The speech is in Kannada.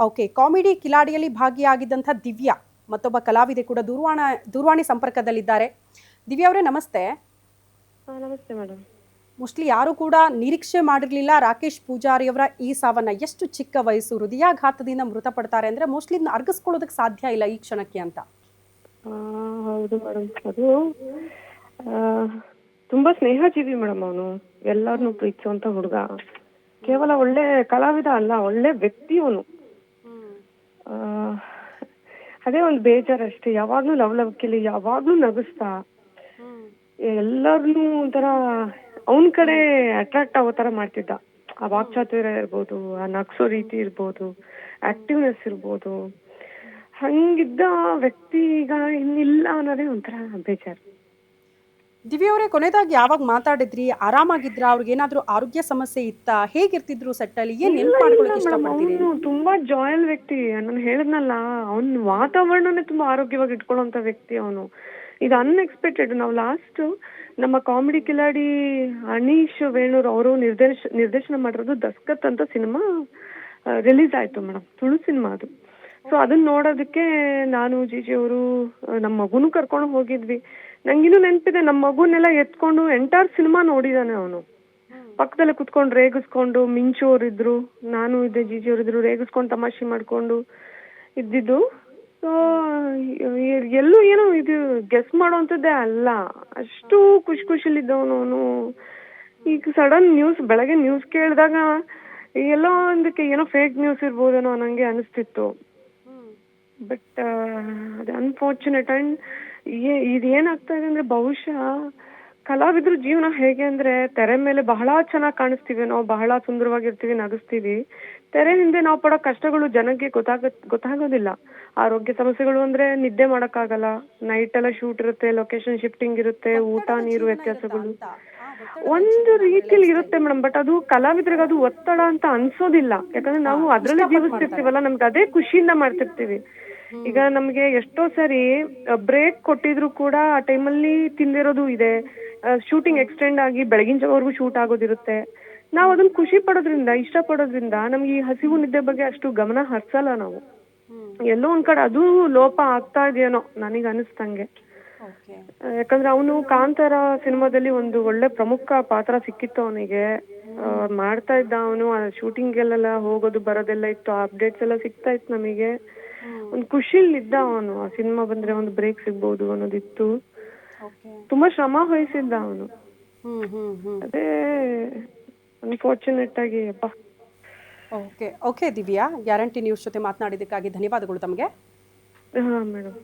ಓಕೆ. ಕಾಮಿಡಿ ಕಿಲಾಡಿಯಲ್ಲಿ ಭಾಗಿಯಾಗಿದ್ದಂಥ ದಿವ್ಯಾ ಮತ್ತೊಬ್ಬ ಕಲಾವಿದೆ ಕೂಡ ದೂರವಾಣಿ ಸಂಪರ್ಕದಲ್ಲಿದ್ದಾರೆ. ದಿವ್ಯಾ ಅವರೇ ನಮಸ್ತೆ. ನಮಸ್ತೆ ಮೇಡಮ್. ಮೋಸ್ಟ್ಲಿ ಯಾರು ಕೂಡ ನಿರೀಕ್ಷೆ ಮಾಡಿರಲಿಲ್ಲ ರಾಕೇಶ್ ಪೂಜಾರಿ ಅವರ ಈ ಸಾವನ್ನ. ಎಷ್ಟು ಚಿಕ್ಕ ವಯಸ್ಸು, ಹೃದಯಾಘಾತದಿಂದ ಮೃತಪಡ್ತಾರೆ ಅಂದ್ರೆ ಮೋಸ್ಟ್ಲಿ ಅರ್ಗಿಸ್ಕೊಳ್ಳೋದಕ್ಕೆ ಸಾಧ್ಯ ಇಲ್ಲ ಈ ಕ್ಷಣಕ್ಕೆ ಅಂತ. ಹೌದು ಮೇಡಮ್. ಅದು ತುಂಬಾ ಸ್ನೇಹಜೀವಿ ಮೇಡಮ್. ಅವನು ಎಲ್ಲರನ್ನು ಪ್ರೀತಿಸುವಂತ ಹುಡುಗ. ಕೇವಲ ಒಳ್ಳೆ ಕಲಾವಿದ ಅಲ್ಲ, ಒಳ್ಳೆ ವ್ಯಕ್ತಿ ಅವನು. ಅದೇ ಒಂದು ಬೇಜಾರಷ್ಟೇ. ಯಾವಾಗ್ಲೂ ಲವಲವಿಕೆಲಿ, ಯಾವಾಗ್ಲೂ ನಗಿಸ್ತಾ ಎಲ್ಲರನ್ನೂ ಒಂಥರ ಅವನ ಕಡೆ ಅಟ್ರಾಕ್ಟ್ ಆಗೋ ತರ ಮಾಡ್ತಿದ್ದ. ಆ ವಾಕ್ಚಾತುರ್ಯ ಇರ್ಬೋದು, ಆ ನಗ್ಸೋ ರೀತಿ ಇರ್ಬೋದು, ಆಕ್ಟಿವ್ನೆಸ್ ಇರ್ಬೋದು. ಹಂಗಿದ್ದ ವ್ಯಕ್ತಿ ಈಗ ಇನ್ನಿಲ್ಲ ಅನ್ನೋದೇ ಒಂಥರ ಬೇಜಾರು. ದಿವ್ಯಾ ಅವರೇ, ಕೊನೆದಾಗಿ ಯಾವಾಗ ಮಾತಾಡಿದ್ರಿ? ಆರಾಮಾಗಿದ್ರ? ಅವ್ರಿಗೆ ಏನಾದ್ರೂ ಆರೋಗ್ಯ ಸಮಸ್ಯೆ ಇತ್ತಾ? ಹೇಗಿರ್ತಿದ್ರು ಸೆಟ್ಟಲ್ಲಿ? ಏನ್ ನೆನ್ಪು ಮಾಡ್ಕೊಳಕ್ ಇಷ್ಟಪಡ್ತೀರಿ? ಅವನು ತುಂಬಾ ಜಾಯಲ್ ವ್ಯಕ್ತಿ. ನಾನು ಹೇಳಿದ್ನಲ್ಲ, ಅವನ ವಾತಾವರಣನೇ ತುಂಬಾ ಆರೋಗ್ಯವಾಗಿ ಇಟ್ಕೊಳ್ಳುವಂತ ವ್ಯಕ್ತಿ ಅವನು. ಇದು ಅನ್ಎಕ್ಸ್ಪೆಕ್ಟೆಡ್. ನಾವು ಲಾಸ್ಟ್ ನಮ್ಮ ಕಾಮಿಡಿ ಕಿಲಾಡಿ ಅನೀಶ್ ವೇಣೂರ್ ಅವರು ನಿರ್ದೇಶನ ಮಾಡಿರೋದು ದಸ್ಕತ್ ಅಂತ ಸಿನಿಮಾ ರಿಲೀಸ್ ಆಯ್ತು ಮೇಡಮ್. ತುಳು ಸಿನಿಮಾ ಅದು. ಸೊ ಅದನ್ನ ನೋಡೋದಕ್ಕೆ ನಾನು ಜಿಜಿ ಅವರು ನಮ್ಮ ಮಗುನು ಕರ್ಕೊಂಡು ಹೋಗಿದ್ವಿ. ನಂಗಿನ್ನೂ ನೆನಪಿದೆ, ನಮ್ಮ ಮಗುನೆಲ್ಲ ಎತ್ಕೊಂಡು ಎಂಟೈರ್ ಸಿನಿಮಾ ನೋಡಿದಾನೆ ಅವನು. ಪಕ್ಕದಲ್ಲೇ ಕುತ್ಕೊಂಡು ರೇಗಿಸ್ಕೊಂಡು, ಮಿಂಚು ಅವರಿದ್ರು, ನಾನು ಇದ್ದೆ, ಜಿಜಿ ಅವರಿದ್ರು, ರೇಗಿಸ್ಕೊಂಡು ತಮಾಷೆ ಮಾಡ್ಕೊಂಡು ಇದ್ದಿದ್ದು. ಸೊ ಎಲ್ಲೂ ಏನೋ ಇದು ಗೆಸ್ ಮಾಡೋವಂಥದ್ದೇ ಅಲ್ಲ. ಅಷ್ಟು ಖುಷಿಲಿದ್ದವನು ಅವನು. ಈಗ ಸಡನ್ ಬೆಳಗ್ಗೆ ನ್ಯೂಸ್ ಕೇಳಿದಾಗ ಎಲ್ಲೋ ಒಂದಕ್ಕೆ ಏನೋ ಫೇಕ್ ನ್ಯೂಸ್ ಇರ್ಬೋದೇನೋ ನಂಗೆ ಅನಿಸ್ತಿತ್ತು. ಬಟ್ ಅದು ಅನ್ಫಾರ್ಚುನೇಟ್. ಅಂಡ್ ಇದೇನಾಗ್ತಾ ಇದೆ ಅಂದ್ರೆ, ಬಹುಶಃ ಕಲಾವಿದ್ರ ಜೀವನ ಹೇಗೆ ಅಂದ್ರೆ, ತೆರೆ ಮೇಲೆ ಬಹಳ ಚೆನ್ನಾಗಿ ಕಾಣಿಸ್ತೀವಿ ನಾವು, ಬಹಳ ಸುಂದರವಾಗಿರ್ತೀವಿ, ನಗಿಸ್ತೀವಿ. ತೆರೆ ಹಿಂದೆ ನಾವು ಪಡೋ ಕಷ್ಟಗಳು ಜನಕ್ಕೆ ಗೊತ್ತಾಗೋದಿಲ್ಲ. ಆರೋಗ್ಯ ಸಮಸ್ಯೆಗಳು ಅಂದ್ರೆ ನಿದ್ದೆ ಮಾಡಕ್ಕಾಗಲ್ಲ, ನೈಟ್ ಎಲ್ಲ ಶೂಟ್ ಇರುತ್ತೆ, ಲೊಕೇಶನ್ ಶಿಫ್ಟಿಂಗ್ ಇರುತ್ತೆ, ಊಟ ನೀರು ವ್ಯತ್ಯಾಸಗಳು ಒಂದು ರೀತಿಯಲ್ಲಿ ಇರುತ್ತೆ ಮೇಡಮ್. ಬಟ್ ಅದು ಕಲಾವಿದ್ರಿಗೆ ಅದು ಒತ್ತಡ ಅಂತ ಅನ್ಸೋದಿಲ್ಲ. ಯಾಕಂದ್ರೆ ನಾವು ಅದ್ರಲ್ಲೇ ಜೀವಿಸ್ತಿರ್ತೀವಲ್ಲ, ನಮ್ಗೆ ಅದೇ ಖುಷಿಯಿಂದ ಮಾಡ್ತಿರ್ತೀವಿ. ಈಗ ನಮ್ಗೆ ಎಷ್ಟೋ ಸರಿ ಬ್ರೇಕ್ ಕೊಟ್ಟಿದ್ರು ಕೂಡ ಆ ಟೈಮಲ್ಲಿ ತಿಂದಿರೋದು ಇದೆ. ಶೂಟಿಂಗ್ ಎಕ್ಸ್ಟೆಂಡ್ ಆಗಿ ಬೆಳಗಿನ ಜಾವವರೆಗೂ ಶೂಟ್ ಆಗೋದಿರುತ್ತೆ. ನಾವು ಅದನ್ನ ಖುಷಿ ಪಡೋದ್ರಿಂದ, ಇಷ್ಟ ಪಡೋದ್ರಿಂದ ನಮ್ಗೆ ಈ ಹಸಿವು ನಿದ್ದೆ ಬಗ್ಗೆ ಅಷ್ಟು ಗಮನ ಹರ್ಸಲ್ಲ ನಾವು. ಎಲ್ಲೋ ಒಂದ್ ಕಡೆ ಅದು ಲೋಪ ಆಗ್ತಾ ಇದೆಯೇನೋ ನನಗೆ ಅನಿಸ್ತಂಗೆ. ಯಾಕಂದ್ರೆ ಅವನು ಕಾಂತಾರ ಸಿನಿಮಾದಲ್ಲಿ ಒಂದು ಒಳ್ಳೆ ಪ್ರಮುಖ ಪಾತ್ರ ಸಿಕ್ಕಿತ್ತು ಅವನಿಗೆ. ಮಾಡ್ತಾ ಇದ್ದ ಅವನು. ಆ ಶೂಟಿಂಗ್ ಎಲ್ಲ ಹೋಗೋದು ಬರೋದೆಲ್ಲ ಇತ್ತು, ಅಪ್ಡೇಟ್ಸ್ ಎಲ್ಲ ಸಿಗ್ತಾ ಇತ್ತು ನಮಗೆ. ಒಂದು ಖುಷಿಲಿದ್ದ ಅವನು. ಆ ಸಿನಿಮಾ ಬಂದ್ರೆ ಒಂದು ಬ್ರೇಕ್ ಸಿಗ್ಬೋದು ಅನ್ನೋದಿತ್ತು. ತುಂಬಾ ಶ್ರಮ ವಹಿಸಿದ್ದ ಅವನು. ಅದೇ ಅನ್ಫಾರ್ಚುನೇಟ್ ಆಗಿ ಅಪ್ಪ. Okay okay Divya, guarantee news ಜೊತೆ ಮಾತನಾಡಿದ್ದಕ್ಕಾಗಿ ಧನ್ಯವಾದಗಳು ತಮಗೆ. ಹಾ ಮೇಡಮ್.